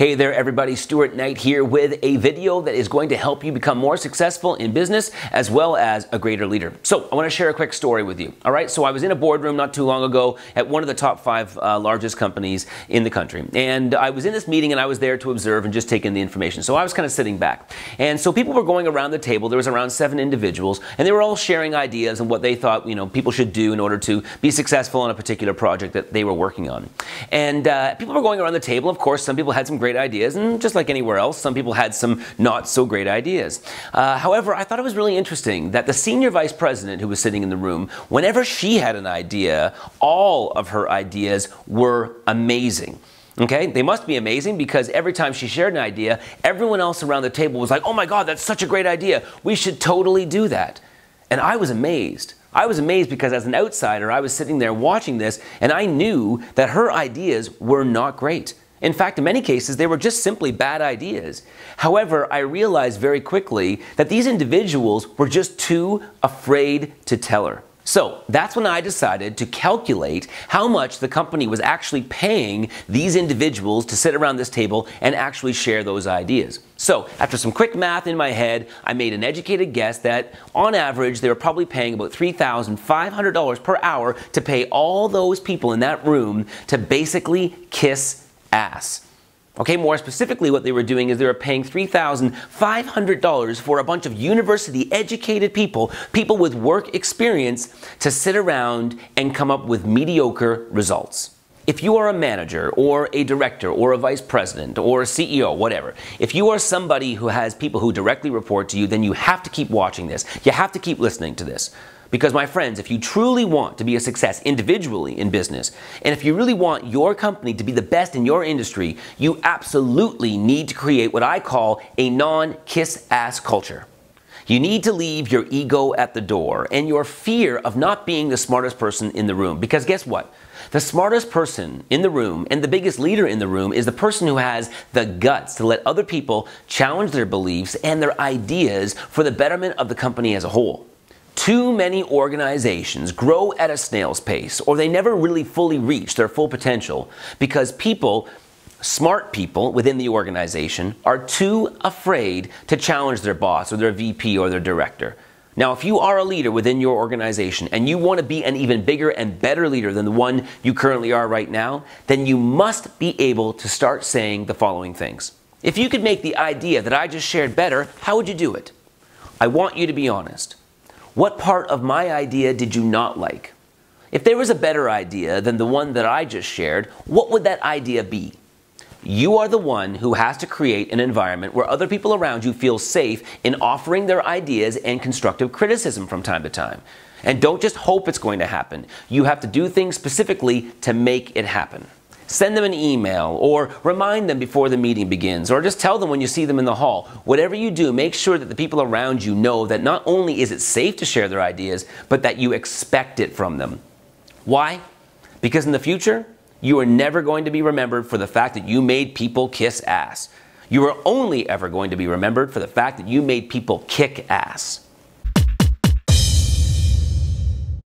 Hey there everybody, Stuart Knight here with a video that is going to help you become more successful in business as well as a greater leader. So I want to share a quick story with you. All right, so I was in a boardroom not too long ago at one of the top 5 largest companies in the country. And I was in this meeting and I was there to observe and just take in the information. So I was kind of sitting back. And so people were going around the table. There was around 7 individuals and they were all sharing ideas and what they thought, people should do in order to be successful on a particular project that they were working on. And people were going around the table. Of course, some people had some great ideas, and just like anywhere else, some people had some not so great ideas. However, I thought it was really interesting that the senior vice president who was sitting in the room, whenever she had an idea, all of her ideas were amazing. Okay, they must be amazing because every time she shared an idea, everyone else around the table was like, "Oh my God, that's such a great idea. We should totally do that." And I was amazed. I was amazed because as an outsider, I was sitting there watching this and I knew that her ideas were not great. In fact, in many cases, they were just simply bad ideas. However, I realized very quickly that these individuals were just too afraid to tell her. So that's when I decided to calculate how much the company was actually paying these individuals to sit around this table and actually share those ideas. So after some quick math in my head, I made an educated guess that on average they were probably paying about $3,500 per hour to pay all those people in that room to basically kiss ass. Okay, more specifically what they were doing is they were paying $3,500 for a bunch of university-educated people with work experience to sit around and come up with mediocre results. If you are a manager or a director or a vice president or a CEO, whatever, if you are somebody who has people who directly report to you, then you have to keep watching this. You have to keep listening to this. Because my friends, if you truly want to be a success individually in business, and if you really want your company to be the best in your industry, you absolutely need to create what I call a non-kiss-ass culture. You need to leave your ego at the door and your fear of not being the smartest person in the room. Because guess what? The smartest person in the room and the biggest leader in the room is the person who has the guts to let other people challenge their beliefs and their ideas for the betterment of the company as a whole. Too many organizations grow at a snail's pace, or they never really fully reach their full potential because people, smart people within the organization, are too afraid to challenge their boss or their VP or their director. Now, if you are a leader within your organization and you want to be an even bigger and better leader than the one you currently are right now, then you must be able to start saying the following things. If you could make the idea that I just shared better, how would you do it? I want you to be honest. What part of my idea did you not like? If there was a better idea than the one that I just shared, what would that idea be? You are the one who has to create an environment where other people around you feel safe in offering their ideas and constructive criticism from time to time. And don't just hope it's going to happen. You have to do things specifically to make it happen. Send them an email or remind them before the meeting begins, or just tell them when you see them in the hall. Whatever you do, make sure that the people around you know that not only is it safe to share their ideas, but that you expect it from them. Why? Because in the future, you are never going to be remembered for the fact that you made people kiss ass. You are only ever going to be remembered for the fact that you made people kick ass.